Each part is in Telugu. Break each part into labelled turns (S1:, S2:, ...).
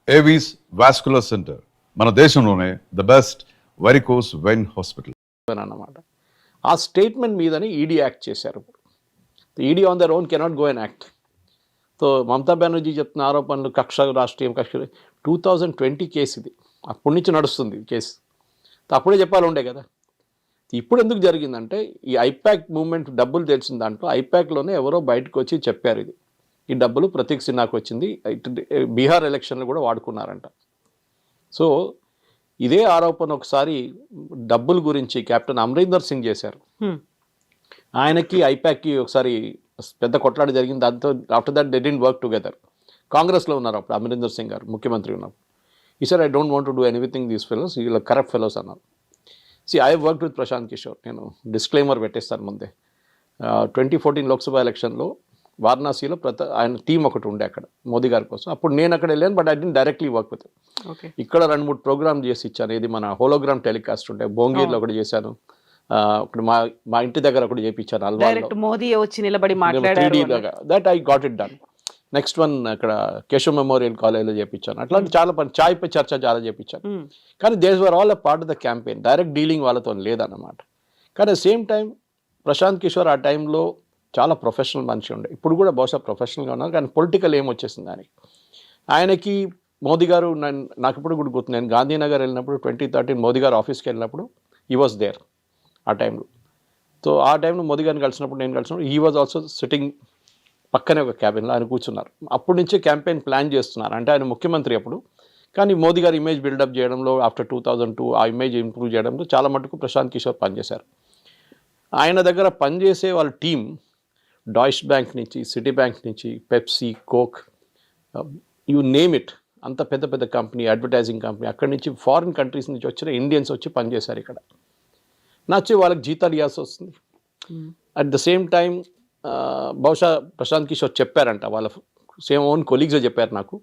S1: ఏవీస్ వాస్కులర్ సెంటర్ మన దేశంలోనే the best varicose vein hospital
S2: అన్నమాట. ఆ స్టేట్మెంట్ మీదని ఈడీ యాక్ట్ చేశారు. ED on their own cannot go and act. So Mamata Banerjee చెప్తున్న ఆరోపణలు కక్ష రాష్ట్రీయం కక్ష 2020 కేసు ఇది. అప్పటి నుంచి నడుస్తుంది కేసు. అప్పుడే చెప్పాలి ఉండే కదా. ఇప్పుడు ఎందుకు జరిగిందంటే ఈ ఐపాక్ మూవ్మెంట్ డబ్బులు తెలిసిన దాంట్లో ఐపాక్లోనే ఎవరో బయటకు వచ్చి చెప్పారు ఇది. ఈ డబ్బులు ప్రతీక్ సిన్హాకు వచ్చింది, బీహార్ ఎలక్షన్లు కూడా వాడుకున్నారంట. సో ఇదే ఆరోపణ ఒకసారి డబ్బుల గురించి కెప్టెన్ అమరీందర్ సింగ్ చేశారు. ఆయనకి ఐపాక్కి ఒకసారి పెద్ద కొట్లాట జరిగింది. దాంతో after that they didn't work together. కాంగ్రెస్లో ఉన్నారు అప్పుడు అమరీందర్ సింగ్ గారు ముఖ్యమంత్రి ఉన్నప్పుడు. ఈ sir I don't want to do anything these fellows, వీళ్ళ కరప్ట్ ఫెలోస్ అన్నారు. I worked with Prashant Kishor. నేను డిస్క్లైమర్ పెట్టేస్తాను ముందే. 2014 లోక్సభ ఎలక్షన్లో వారణాసిలో ఆయన టీం ఒకటి ఉండే అక్కడ మోదీ గారి కోసం. అప్పుడు నేను అక్కడ వెళ్ళాను, but I didn't directly work with. ఇక్కడ 2-3 ప్రోగ్రామ్ చేసి ఇచ్చాను. ఇది మన హోలోగ్రామ్ టెలికాస్ట్ ఉంటే భోంగీర్లో ఒకటి చేశాను, ఒకటి మా ఇంటి దగ్గర ఒకటి చేయించాను అల్వాల్లో.
S3: మోదీ వచ్చి నిలబడి మాట్లాడారు.
S2: That I got it done. Next one అక్కడ కేశవ్ మెమోరియల్ కాలేజ్లో చేయించాను. అట్లాంటి చాలా పని, చాయ్ పై చర్చ చాలా చేయించాను. కానీ these were all a part of the campaign. Direct dealing వాళ్ళతో లేదన్నమాట. కానీ at same time Prashant Kishor ఆ టైంలో చాలా ప్రొఫెషనల్ మనిషి ఉండే. ఇప్పుడు కూడా బహుశా ప్రొఫెషనల్గా ఉన్నారు, కానీ పొలిటికల్ ఏం వచ్చేసింది దానికి. ఆయనకి మోదీ గారు నాకు ఇప్పుడు కూడా గుర్తు, నేను గాంధీనగర్ వెళ్ళినప్పుడు 2013 మోదీ గారు ఆఫీస్కి వెళ్ళినప్పుడు హీ వాజ్ దేర్ ఆ టైంలో. సో ఆ టైంలో మోదీ గారిని కలిసినప్పుడు, నేను కలిసినప్పుడు హీ వాజ్ ఆల్సో సిట్టింగ్ పక్కనే ఒక క్యాబిన్లో ఆయన కూర్చున్నారు. అప్పటి నుంచే క్యాంపెయిన్ ప్లాన్ చేస్తున్నారు. అంటే ఆయన ముఖ్యమంత్రి అప్పుడు. కానీ మోదీ గారు ఇమేజ్ బిల్డప్ చేయడంలో ఆఫ్టర్ 2002 ఆ ఇమేజ్ ఇంప్రూవ్ చేయడంలో చాలా మటుకు ప్రశాంత్ కిషోర్ పనిచేశారు. ఆయన దగ్గర పనిచేసే వాళ్ళ టీం డాయిష్ బ్యాంక్ నుంచి, సిటీ బ్యాంక్ నుంచి, Pepsi, coke, you name it, అంత పెద్ద పెద్ద కంపెనీ, అడ్వర్టైజింగ్ కంపెనీ, అక్కడి నుంచి ఫారిన్ కంట్రీస్ నుంచి వచ్చిన ఇండియన్స్ వచ్చి పనిచేశారు ఇక్కడ. నచ్చి వాళ్ళకి జీతాలు ఇవ్వాల్సి వస్తుంది. అట్ ద సేమ్ టైం బహుశా ప్రశాంత్ కిషోర్ చెప్పారంట, వాళ్ళ సేమ్ ఓన్ కొలీగ్స్ చెప్పారు నాకు,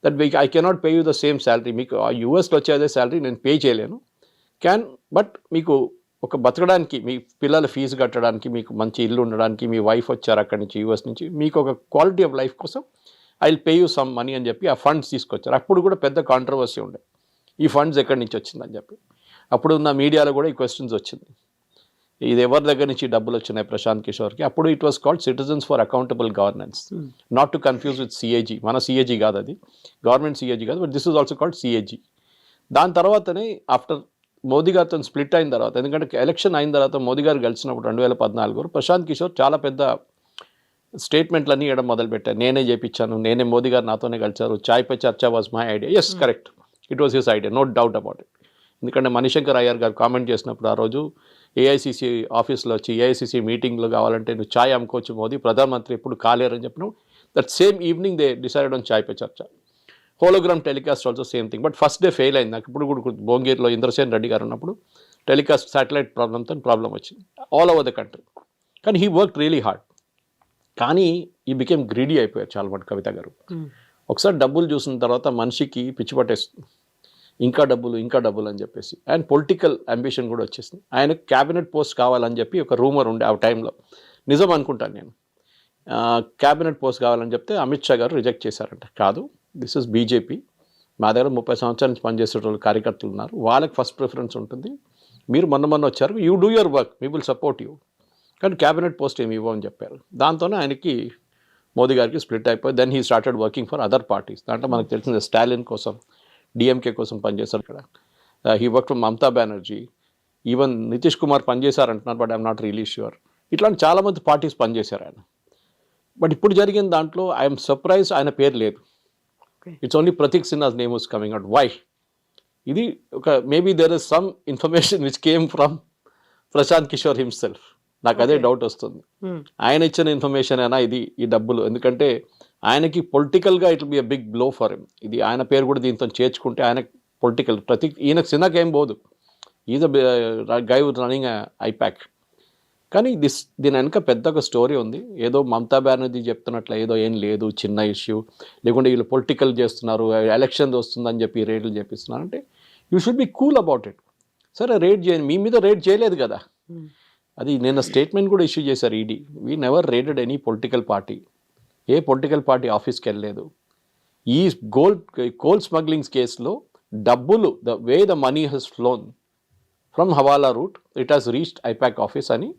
S2: that I cannot pay you the same salary. మీకు ఆ యూఎస్లో వచ్చే అదే శాలరీ నేను పే చేయలేను, బట్ మీకు ఒక బతకడానికి, మీ పిల్లల ఫీజు కట్టడానికి, మీకు మంచి ఇల్లు ఉండడానికి, మీ వైఫ్ వచ్చారు అక్కడి నుంచి యూఎస్ నుంచి, మీకు ఒక క్వాలిటీ ఆఫ్ లైఫ్ కోసం I will pay you some money అని చెప్పి ఆ ఫండ్స్ తీసుకొచ్చారు. అప్పుడు కూడా పెద్ద కాంట్రవర్సీ ఉండే, ఈ ఫండ్స్ ఎక్కడి నుంచి వచ్చిందని చెప్పి. అప్పుడు ఉన్న మీడియాలో కూడా ఈ క్వశ్చన్స్ వచ్చింది, ఇది ఎవరి దగ్గర నుంచి డబ్బులు వచ్చినాయి ప్రశాంత్ కిషోర్కి. అప్పుడు it was called citizens for accountable governance, not to confuse with CAG. మన సిఏజీ కాదు అది, గవర్నమెంట్ సిఏజీ కాదు, but this is also called CAG. దాని తర్వాతనే ఆఫ్టర్ మోదీ గారితో స్ప్లిట్ అయిన తర్వాత, ఎందుకంటే ఎలక్షన్ అయిన తర్వాత మోదీ గారు కలిసినప్పుడు 2014 ప్రశాంత్ కిషోర్ చాలా పెద్ద స్టేట్మెంట్లన్నీ ఇవ్వడం మొదలుపెట్టారు. నేనే చేయించాను, నేనే, మోదీ గారు నాతోనే కలిసారు, చాయ్ పై Charcha was my idea. Yes, correct, it was his idea, no doubt about it. ఎందుకంటే మణిశంకర్ అయ్యర్ గారు కామెంట్ చేసినప్పుడు ఆ రోజు ఏఐసిసి ఆఫీస్లో వచ్చి, ఏఐసిసి మీటింగ్లో కావాలంటే నువ్వు ఛాయ్ అమ్ముకోవచ్చు మోదీ, ప్రధానమంత్రి ఎప్పుడు కాలేరని చెప్పిన that same evening they decided on chai పై చర్చ. Hologram telecast also same thing, but first day fail అయింది. నాకు ఇప్పుడు కూడా భోంగీర్లో ఇంద్రసేన్ రెడ్డి గారు ఉన్నప్పుడు టెలికాస్ట్ శాటిలైట్ ప్రాబ్లంతో ప్రాబ్లం వచ్చింది ఆల్ ఓవర్ ద కంట్రీ. కానీ హీ వర్క్ రియలీ హార్డ్. కానీ ఈ బికేమ్ గ్రీడీ అయిపోయారు చాలా మటు కవిత గారు. ఒకసారి డబ్బులు చూసిన తర్వాత మనిషికి పిచ్చి పట్టేస్తుంది, ఇంకా డబ్బులు అని చెప్పేసి. అండ్ పొలిటికల్ అంబిషన్ కూడా వచ్చేసింది. ఆయన క్యాబినెట్ పోస్ట్ కావాలని చెప్పి ఒక రూమర్ ఉండే ఆ టైంలో, నిజం అనుకుంటాను నేను. క్యాబినెట్ పోస్ట్ కావాలని చెప్తే అమిత్ షా గారు రిజెక్ట్ చేశారంట. కాదు, దిస్ ఇస్ బీజేపీ, మా దగ్గర 30 సంవత్సరాల నుంచి పనిచేసే వాళ్ళు కార్యకర్తలు ఉన్నారు, వాళ్ళకి ఫస్ట్ ప్రిఫరెన్స్ ఉంటుంది, మీరు మొన్న వచ్చారు, you do your work, we will support you, కానీ క్యాబినెట్ పోస్ట్ ఏమి ఇవ్వమని చెప్పారు. దాంతోనే ఆయనకి మోదీ గారికి స్ప్లిట్ అయిపోయి then he started working for other parties. దాంట్లో మనకు తెలిసిన స్టాలిన్ కోసం, డిఎంకే కోసం పనిచేశారు ఇక్కడ. He work for Mamata Banerjee, even Nitish Kumar పనిచేశారంటున్నారు, but I'm not really sure. ఇట్లాంటి చాలామంది పార్టీస్ పనిచేశారు ఆయన. బట్ ఇప్పుడు జరిగిన దాంట్లో ఐఎమ్ సర్ప్రైజ్ ఆయన పేరు లేదు. It's only Prateek Sinha's name was coming out. Why? ఇది ఒక maybe there is some information which came from Prashant Kishor himself. నాకు అదే డౌట్ వస్తుంది, ఆయన ఇచ్చిన ఇన్ఫర్మేషన్ అయినా ఇది, ఈ డబ్బులు. ఎందుకంటే ఆయనకి పొలిటికల్గా it will be a big blow for him. ఇది ఆయన పేరు కూడా దీంతో చేర్చుకుంటే ఆయన పొలిటికల్, ఈయనకు సిన్హాకి ఏం పోదు, is a guy running IPAC. కానీ దీని వెనక పెద్ద ఒక స్టోరీ ఉంది. ఏదో మమతా బెనర్జీ చెప్తున్నట్లు ఏదో ఏం లేదు, చిన్న ఇష్యూ, లేకుంటే వీళ్ళు పొలిటికల్ చేస్తున్నారు, ఎలక్షన్ వస్తుందని చెప్పి రేట్లు చేపిస్తున్నారు అంటే you should be cool about it. సరే, రేట్ చేయండి, మీ మీద రేట్ చేయలేదు కదా. అది నిన్న స్టేట్మెంట్ కూడా ఇష్యూ చేశారు ED, we never raided any political party, ఏ పొలిటికల్ పార్టీ ఆఫీస్కి వెళ్ళలేదు. ఈ కోల్ స్మగ్లింగ్స్ కేసులో డబ్బులు the way the money has flown from hawala route it has reached IPAC office అని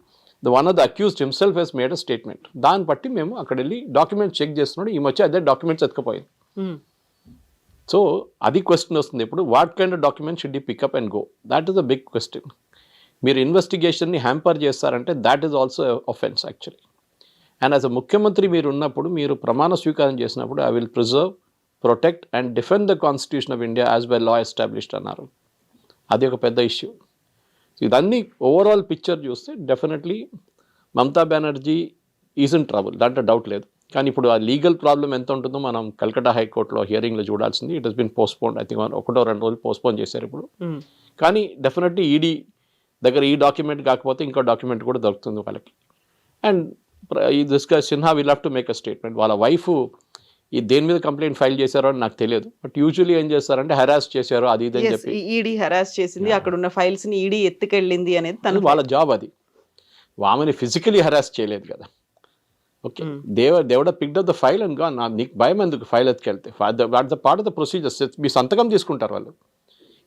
S2: one of the accused himself has made a statement. దాన్ని బట్టి మేము అక్కడ వెళ్ళి డాక్యుమెంట్స్ చెక్ చేస్తున్నాడు. ఈ మధ్య అదే డాక్యుమెంట్స్ ఎత్తుకపోయింది. సో అది క్వశ్చన్ వస్తుంది ఇప్పుడు, what kind of document should you pick up and go? That is a big question. మీరు ఇన్వెస్టిగేషన్ని హ్యాంపర్ చేస్తారంటే that is also offence actually. And as a ముఖ్యమంత్రి మీరు ఉన్నప్పుడు, మీరు ప్రమాణ స్వీకారం చేసినప్పుడు I will preserve, protect and defend the constitution of India as well law established అన్నారు. అది ఒక పెద్ద ఇష్యూ. ఇదన్నీ ఓవరాల్ పిక్చర్ చూస్తే definitely Mamata Banerjee is in trouble, దాంట్లో డౌట్ లేదు. కానీ ఇప్పుడు ఆ లీగల్ ప్రాబ్లం ఎంత ఉంటుందో మనం కల్కటా హైకోర్టులో హియరింగ్లో చూడాల్సింది. It has been postponed. I think 1-2 రోజులు పోస్ట్పోన్ చేశారు ఇప్పుడు. కానీ డెఫినెట్లీ ఈడీ దగ్గర ఈ డాక్యుమెంట్ కాకపోతే ఇంకో డాక్యుమెంట్ కూడా దొరుకుతుంది వాళ్ళకి. And Sinha will have to make a statement. వాళ్ళ వైఫ్ ఈ దేని మీద కంప్లైంట్ ఫైల్ చేశారో అని నాకు తెలియదు, బట్ యూజువల్లీ ఏం చేస్తారంటే హెరాస్ చేశారు అది ఇది అని చెప్పి
S3: ఈడీ హెరాస్ చేసింది, అక్కడ ఉన్న ఫైల్స్ ని ఈడీ ఎత్తుకెళ్ళింది అనేది తను
S2: వాళ్ళ జాబ్. అది ఆమెని ఫిజికలీ హెరాస్ చేయలేదు కదా. ఓకే, దేవడ picked up the file and gone. నీకు భయం ఎందుకు ఫైల్ ఎత్తుకెళ్తే? What the part of the procedures. మీ సంతకం తీసుకుంటారు వాళ్ళు.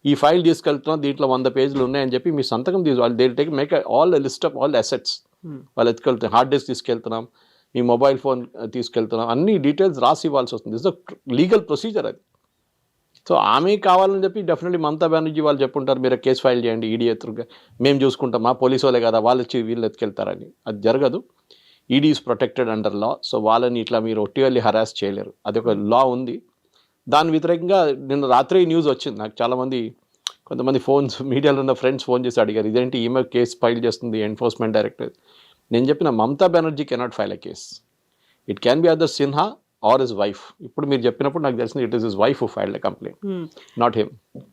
S2: ఈ ఫైల్ తీసుకెళ్తున్నాం, దీంట్లో 100 పేజీలు ఉన్నాయని చెప్పి మీ సంతకం వాళ్ళు they take make all the list of all the assets. వాళ్ళు ఎత్తుకెళ్తాం, హార్డ్ డిస్క్ తీసుకెళ్తున్నాం, మీ మొబైల్ ఫోన్ తీసుకెళ్తున్నాం, అన్ని డీటెయిల్స్ రాసి ఇవ్వాల్సి వస్తుంది. ఇట్స్ లీగల్ ప్రొసీజర్ అది. సో ఆమె కావాలని చెప్పి డెఫినెట్లీ మమతా బెనర్జీ వాళ్ళు చెప్పుంటారు, మీరు కేసు ఫైల్ చేయండి ఈడీ ఎత్తుగా, మేము చూసుకుంటాం, మా పోలీసు వాళ్ళే కదా వాళ్ళు వచ్చి వీళ్ళు ఎత్తుకెళ్తారని. అది జరగదు. ED is protected under law. So వాళ్ళని ఇట్లా మీరు ఒట్టివల్లి హరాస్ చేయలేరు. అది ఒక లా ఉంది. దాని వ్యతిరేకంగా నిన్న రాత్రి న్యూస్ వచ్చింది నాకు. చాలామంది కొంతమంది ఫోన్స్ మీడియాలో ఉన్న ఫ్రెండ్స్ ఫోన్ చేసి అడిగారు, ఇదేంటి ఈమె కేసు ఫైల్ చేస్తుంది ఎన్ఫోర్స్మెంట్ డైరెక్టర్. నేను చెప్పిన Mamata Banerjee cannot file a case. It can be other Sinha or his wife. ఇప్పుడు మీరు చెప్పినప్పుడు నాకు తెలిసింది it is his wife who filed a complaint, not him.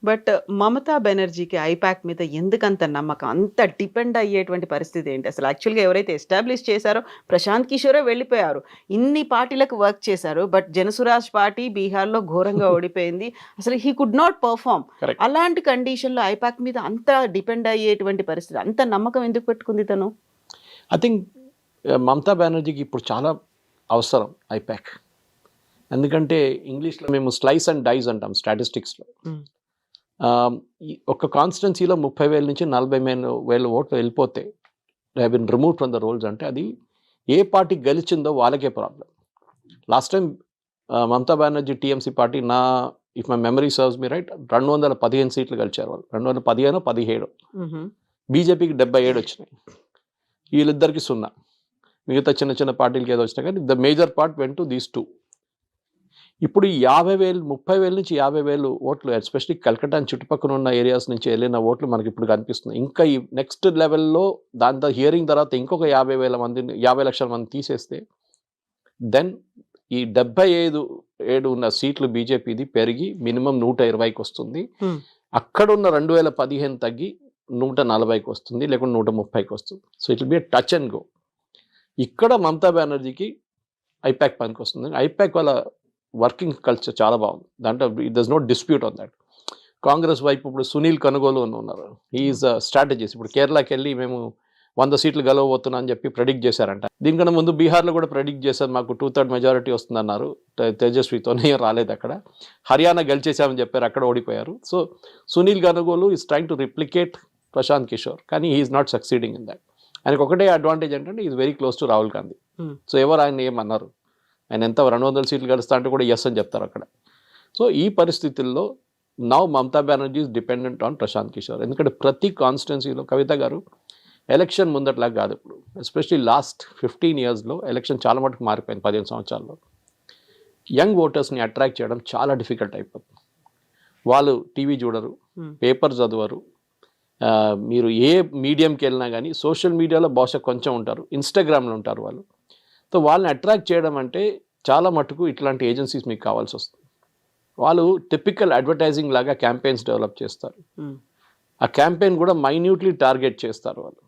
S3: But Mamata బెనర్జీకి ఐపాక్ మీద ఎందుకంత నమ్మకం, అంత డిపెండ్ అయ్యేటువంటి పరిస్థితి ఏంటి అసలు? యాక్చువల్గా ఎవరైతే ఎస్టాబ్లిష్ చేశారో ప్రశాంత్ కిషోరే వెళ్ళిపోయారు, ఇన్ని పార్టీలకు వర్క్ చేశారు, బట్ జనసురాజ్ పార్టీ బీహార్లో ఘోరంగా ఓడిపోయింది. అసలు హీ కుడ్ నాట్ పర్ఫామ్. అలాంటి కండిషన్లో ఐపాక్ మీద అంత డిపెండ్ అయ్యేటువంటి పరిస్థితి, అంత నమ్మకం ఎందుకు పెట్టుకుంది తను?
S2: ఐ థింక్ మమతా బెనర్జీకి ఇప్పుడు చాలా అవసరం ఐపాక్. ఎందుకంటే ఇంగ్లీష్లో మేము స్లైస్ అండ్ డైస్ అంటాం స్టాటిస్టిక్స్లో. ఒక కాన్స్టిట్యున్సీలో 30,000 నుంచి 40,000 ఓట్లు వెళ్ళిపోతే they been removed from the rolls అంటే అది ఏ పార్టీ గెలిచిందో వాళ్ళకే problem. Last time Mamata Banerjee TMC party if my memory serves me right 215 సీట్లు గెలిచారు వాళ్ళు. 215-17. బీజేపీకి 77 వచ్చినాయి. వీళ్ళిద్దరికి 0. మిగతా చిన్న చిన్న పార్టీలకి ఏదో వచ్చినా కానీ the major part went to these 2. ఇప్పుడు 30,000 నుంచి 50,000 ఓట్లు ఎస్పెషల్లీ కల్కటా చుట్టుపక్కల ఉన్న ఏరియాస్ నుంచి వెళ్ళిన ఓట్లు మనకి ఇప్పుడు కనిపిస్తుంది. ఇంకా ఈ నెక్స్ట్ లెవెల్లో దాంతో హియరింగ్ తర్వాత ఇంకొక 50 లక్షల మంది తీసేస్తే దెన్ ఈ 75 ఉన్న సీట్లు బీజేపీది పెరిగి మినిమం 120కి వస్తుంది. అక్కడ ఉన్న 2015 తగ్గి 140కి వస్తుంది, లేకుంటే 130కి వస్తుంది. So it will B touch and go. ఇక్కడ మమతా బెనర్జీకి ఐపాక్ పనికి వస్తుంది. ఐపాక్ వాళ్ళ వర్కింగ్ కల్చర్ చాలా బాగుంది, దాంట్లో there's no dispute on that. Congress వైపు ఇప్పుడు సునీల్ కనుగోలు ఉన్నారు, హీఈస్ స్ట్రాటజీస్. ఇప్పుడు కేరళకి వెళ్ళి మేము 100 సీట్లు గెలవబోతున్నా అని చెప్పి ప్రెడిక్ట్ చేశారంట. దీనికన్నా ముందు బీహార్లో కూడా ప్రెడిక్ట్ చేశారు, మాకు 2/3 మెజారిటీ వస్తుందన్నారు. తేజస్వితోనే రాలేదు అక్కడ. హర్యానా గెలిచేసామని చెప్పారు, అక్కడ ఓడిపోయారు. So Sunil Kanugolu is trying to replicate Prashant Kishor, కానీ he's not succeeding in that. ఆయనకు ఒకటే అడ్వాంటేజ్ ఏంటంటే is very close to Rahul Gandhi. So ఎవరు ఆయన ఏమన్నారు, ఆయన ఎంత 200 సీట్లు గెలుస్తా అంటే కూడా ఎస్ అని చెప్తారు అక్కడ. సో ఈ పరిస్థితుల్లో now Mamata Banerjee is dependent on Prashant Kishor. ఎందుకంటే ప్రతి కాన్స్టిట్యున్సీలో కవిత గారు ఎలక్షన్ ముందట్లాగా కాదు ఇప్పుడు. ఎస్పెషలీ లాస్ట్ 15 ఇయర్స్లో ఎలక్షన్ చాలా మటుకు మారిపోయింది. 15 సంవత్సరాల్లో యంగ్ ఓటర్స్ని అట్రాక్ట్ చేయడం చాలా డిఫికల్ట్ అయిపోతుంది. వాళ్ళు టీవీ చూడరు, పేపర్ చదవరు, మీరు ఏ మీడియంకి వెళ్ళినా కానీ సోషల్ మీడియాలో బహుశా కొంచెం ఉంటారు, ఇన్స్టాగ్రామ్లో ఉంటారు వాళ్ళు. సో వాళ్ళని అట్రాక్ట్ చేయడం అంటే చాలా మటుకు ఇట్లాంటి ఏజెన్సీస్ మీకు కావాల్సి వస్తుంది. వాళ్ళు టిపికల్ అడ్వర్టైజింగ్ లాగా క్యాంపెయిన్స్ డెవలప్ చేస్తారు. ఆ క్యాంపెయిన్ కూడా మైన్యూట్లీ టార్గెట్ చేస్తారు వాళ్ళు.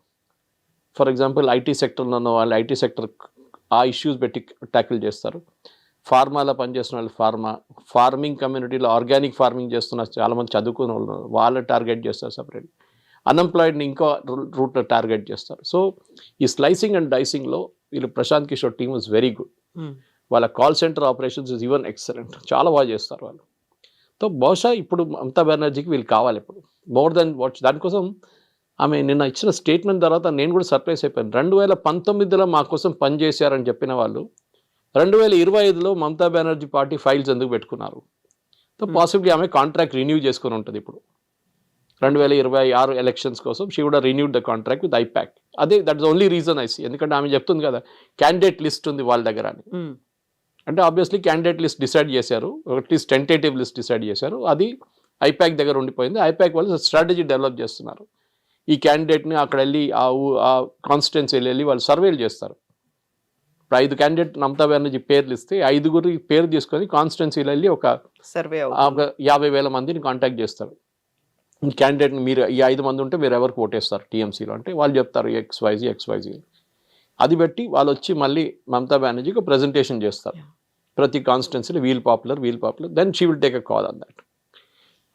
S2: ఫర్ ఎగ్జాంపుల్ ఐటీ సెక్టర్లో ఉన్న వాళ్ళు ఐటీ సెక్టర్ ఆ ఇష్యూస్ పెట్టి ట్యాకిల్ చేస్తారు. ఫార్మాలో పనిచేస్తున్న వాళ్ళు ఫార్మింగ్ కమ్యూనిటీలో ఆర్గానిక్ ఫార్మింగ్ చేస్తున్న చాలామంది చదువుకున్న వాళ్ళు వాళ్ళు టార్గెట్ చేస్తారు సపరేట్. అన్ఎంప్లాయిడ్ని ఇంకో రూట్లో టార్గెట్ చేస్తారు. సో ఈ స్లైసింగ్ అండ్ డైసింగ్లో వీళ్ళు Prashant Kishor team is very good. వాళ్ళ call centre operations is even excellent, చాలా బాగా చేస్తారు వాళ్ళు. సో బహుశా ఇప్పుడు మమతా బెనర్జీకి వీళ్ళు కావాలి ఇప్పుడు మోర్ దెన్ వాట్. దానికోసం ఆమె నిన్న ఇచ్చిన స్టేట్మెంట్ తర్వాత నేను కూడా సర్ప్రైజ్ అయిపోయాను. 2019లో మా కోసం పనిచేశారని చెప్పిన వాళ్ళు 2025లో మమతా బెనర్జీ పార్టీ ఫైల్స్ ఎందుకు పెట్టుకున్నారు? సో పాసిబ్లీ ఆమె కాంట్రాక్ట్ రిన్యూ చేసుకుని ఉంటుంది ఇప్పుడు 2026 ఎలక్షన్స్ కోసం. She would renewed the contract with IPAC. అదే that's only reason I see. ఎందుకంటే ఆమె చెప్తుంది కదా క్యాండిడేట్ లిస్ట్ ఉంది వాళ్ళ దగ్గర అని. అంటే ఆబ్వియస్లీ క్యాండిడేట్ లిస్ట్ డిసైడ్ చేశారు, అట్లీస్ట్ టెంటేటివ్ లిస్ట్ డిసైడ్ చేశారు, అది ఐపాక్ దగ్గర ఉండిపోయింది. ఐపాక్ వాళ్ళు స్ట్రాటజీ డెవలప్ చేస్తున్నారు. ఈ క్యాండిడేట్ని అక్కడ వెళ్ళి ఆ కాన్స్టిట్యున్సీలో వెళ్ళి వాళ్ళు సర్వేలు చేస్తారు. ఇప్పుడు 5 క్యాండిడేట్ మమతా బెనర్జీ పేర్లు ఇస్తే 5గురి పేరు తీసుకొని కాన్స్టిట్యున్సీలో వెళ్ళి ఒక
S3: సర్వే
S2: 50,000 మందిని కాంటాక్ట్ చేస్తారు. ఈ క్యాండిడేట్ని మీరు ఈ 5 మంది ఉంటే మీరు ఎవరికి ఓటేస్తారు టీఎంసీలో అంటే వాళ్ళు చెప్తారు XYZ. అది బట్టి వాళ్ళు వచ్చి మళ్ళీ మమతా బెనర్జీకి ప్రజెంటేషన్ చేస్తారు ప్రతి కాన్స్టిట్యున్సీలో we'll popular then she will take a call on that.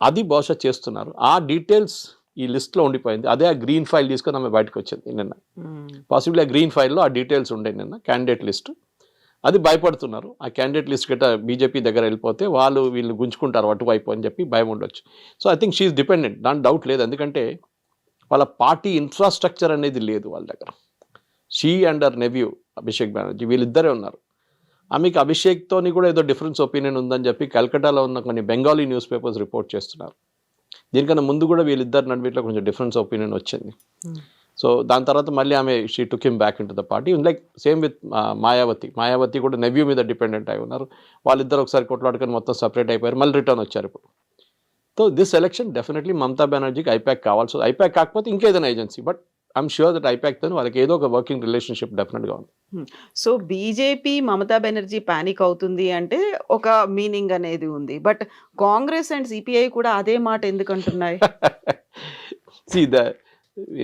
S2: అది బహుశా చేస్తున్నారు. ఆ డీటెయిల్స్ ఈ లిస్ట్లో ఉండిపోయింది. అదే ఆ గ్రీన్ ఫైల్ తీసుకొని ఆమె బయటకు వచ్చింది నిన్న. పాసిబుల్లీ ఆ గ్రీన్ ఫైల్లో ఆ డీటెయిల్స్ ఉండే నిన్న క్యాండిడేట్ లిస్ట్. అది భయపడుతున్నారు. ఆ క్యాండిడేట్ లిస్ట్ గట్రా బీజేపీ దగ్గర వెళ్ళిపోతే వీళ్ళు గుంజుకుంటారు అటువైపు అని చెప్పి భయం ఉండొచ్చు. So I think she's dependent, దాని డౌట్ లేదు. ఎందుకంటే వాళ్ళ పార్టీ ఇన్ఫ్రాస్ట్రక్చర్ అనేది లేదు వాళ్ళ దగ్గర. She and her nephew Abhishek Banerjee వీళ్ళిద్దరే ఉన్నారు. ఆమెకి అభిషేక్తోని కూడా ఏదో డిఫరెన్స్ ఒపీనియన్ ఉందని చెప్పి కల్కటాలో ఉన్న కొన్ని బెంగాలీ న్యూస్ పేపర్స్ రిపోర్ట్ చేస్తున్నారు. దీనికన్నా ముందు కూడా వీళ్ళిద్దరు నడువిట్లో కొంచెం డిఫరెన్స్ ఒపీనియన్ వచ్చింది. సో దాని తర్వాత మళ్ళీ ఆమె she took him back in to the party. Like same with Mayawati కూడా నెవ్యూ మీద డిపెండెంట్ అయి ఉన్నారు. వాళ్ళిద్దరు ఒకసారి కొట్లాడుకొని మొత్తం సపరేట్ అయిపోయారు, మళ్ళీ రిటర్న్ వచ్చారు ఇప్పుడు. So this election definitely Mamata బెనర్జీకి ఐపాక్ కావాల్సి, ఐపాక్ కాకపోతే ఇంకేదైనా agency, but I'm sure that ఐపాక్తో వాళ్ళకి ఏదో ఒక వర్కింగ్ రిలేషన్షిప్ డెఫినెట్గా ఉంది.
S3: సో బీజేపీ మమతా బెనర్జీ పానిక్ అవుతుంది అంటే ఒక మీనింగ్ అనేది ఉంది, బట్ కాంగ్రెస్ అండ్ సిపిఐ కూడా అదే మాట ఎందుకు అంటున్నాయి?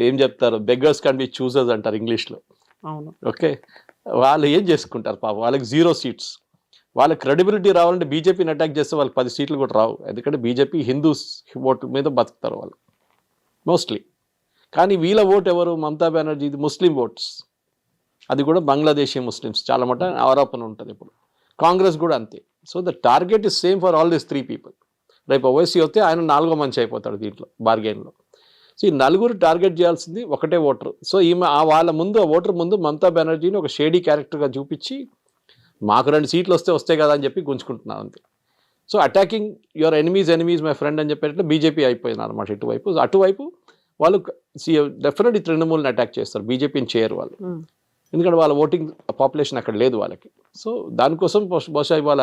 S2: ఏం చెప్తారు, బెగ్గర్స్ కాన్ బి చూసర్స్ అంటారు ఇంగ్లీష్లో.
S3: అవును,
S2: ఓకే, వాళ్ళు ఏం చేసుకుంటారు పాపం, వాళ్ళకి 0 సీట్స్. వాళ్ళ క్రెడిబిలిటీ రావాలంటే బీజేపీని అటాక్ చేస్తే వాళ్ళకి 10 సీట్లు కూడా రావు. ఎందుకంటే బీజేపీ హిందూస్ ఓటు మీద బతుకుతారు వాళ్ళు మోస్ట్లీ. కానీ వీళ్ళ ఓటు ఎవరు? మమతా బెనర్జీ ఇది ముస్లిం ఓట్స్, అది కూడా బంగ్లాదేశీ ముస్లిమ్స్ చాలా మట ఆరోపణ ఉంటుంది ఇప్పుడు. కాంగ్రెస్ కూడా అంతే. So the target is same for all this 3 people. రేపు ఓవైసీ వస్తే ఆయన 4వ మనిషి అయిపోతాడు దీంట్లో బార్గెన్లో. సో ఈ 4 టార్గెట్ చేయాల్సింది ఒకటే ఓటర్. సో ఈమె వాళ్ళ ముందు ఓటర్ ముందు మమతా బెనర్జీని ఒక షేడీ క్యారెక్టర్గా చూపించి మాకు 2 సీట్లు వస్తాయి కదా అని చెప్పి గుంజుకుంటున్నారు అంతే. So attacking your enemies my friend అని చెప్పేటట్లు బీజేపీ అయిపోయింది అనమాట ఇటువైపు. అటువైపు వాళ్ళు డెఫినెట్లీ తృణమూల్ని అటాక్ చేస్తారు, బీజేపీని చేయరు వాళ్ళు. ఎందుకంటే వాళ్ళ ఓటింగ్ పాపులేషన్ అక్కడ లేదు వాళ్ళకి. సో దానికోసం బహుశా ఇవాళ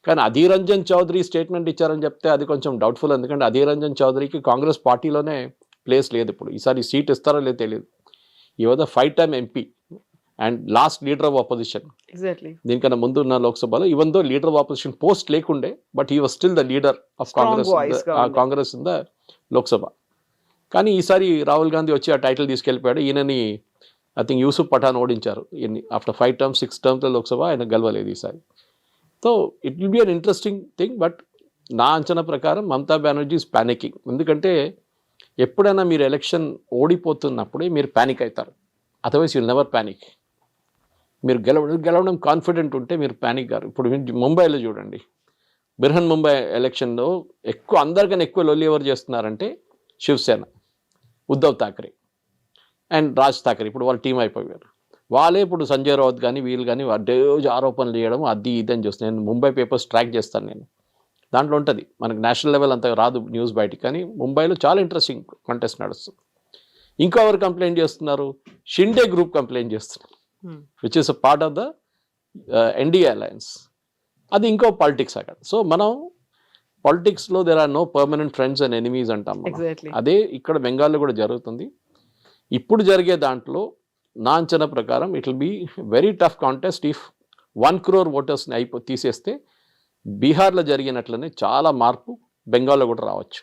S2: కానీ అధీర్ రంజన్ చౌదరి స్టేట్మెంట్ ఇచ్చారని చెప్తే అది కొంచెం డౌట్ఫుల్. ఎందుకంటే అధీర్ రంజన్ చౌదరికి కాంగ్రెస్ పార్టీలోనే ప్లేస్ లేదు ఇప్పుడు. ఈసారి సీట్ ఇస్తారో లేదో తెలియదు. He was 5-time MP and last leader of opposition. దీనికన్నా ముందు ఉన్న లోక్సభలో even though leader of opposition post లేకుండే, but he was still the leader of Congress in the Lok. కానీ ఈసారి రాహుల్ గాంధీ వచ్చి ఆ టైటిల్ తీసుకెళ్ళిపోయాడు. ఈయనని ఐ థింక్ యూసుఫ్ పఠాన్ ఓడించారు. ఆఫ్టర్ 5 terms 6 terms లోక్సభ ఆయన గెలవలేదు ఈసారి. So it will be an interesting thing. But నా అంచనా ప్రకారం మమతా బెనర్జీ ఈజ్ ప్యానికింగ్. ఎందుకంటే ఎప్పుడైనా మీరు ఎలక్షన్ ఓడిపోతున్నప్పుడే మీరు ప్యానిక్ అవుతారు, అదర్వైజ్ యుల్ నెవర్ ప్యానిక్. మీరు గెలవడం కాన్ఫిడెంట్ ఉంటే మీరు ప్యానిక్ గారు. ఇప్పుడు ముంబైలో చూడండి, బిర్హన్ ముంబై ఎలక్షన్లో అందరికన్నా ఎక్కువ లొల్లి ఎవరు చేస్తున్నారంటే శివసేన, ఉద్ధవ్ ఠాక్రే అండ్ రాజ్ ఠాక్రే. ఇప్పుడు వాళ్ళు టీం అయిపోయారు. వాళ్ళే ఇప్పుడు సంజయ్ రావత్ కానీ వీళ్ళు కానీ డేజ్ ఆరోపణలు చేయడం అది ఇది అని చూస్తాను. నేను ముంబై పేపర్స్ ట్రాక్ చేస్తాను. నేను దాంట్లో ఉంటుంది, మనకు నేషనల్ లెవెల్ అంత రాదు న్యూస్ బయటికి, కానీ ముంబైలో చాలా ఇంట్రెస్టింగ్ కంటెస్ట్ నడుస్తుంది. ఇంకా ఎవరు కంప్లైంట్ చేస్తున్నారు? షిండే గ్రూప్ కంప్లైంట్ చేస్తున్నారు, which is a part of the NDA alliance. అది ఇంకో పాలిటిక్స్ అక్కడ. సో మనం పాలిటిక్స్లో there are no permanent friends and enemies అంటాం. అదే ఇక్కడ బెంగాల్లో కూడా జరుగుతుంది. ఇప్పుడు జరిగే దాంట్లో నా అంచనా ప్రకారం it will be very tough contest. If 1 crore ఓటర్స్ని తీసేస్తే బీహార్లో జరిగినట్లనే చాలా మార్పు బెంగాల్లో కూడా రావచ్చు.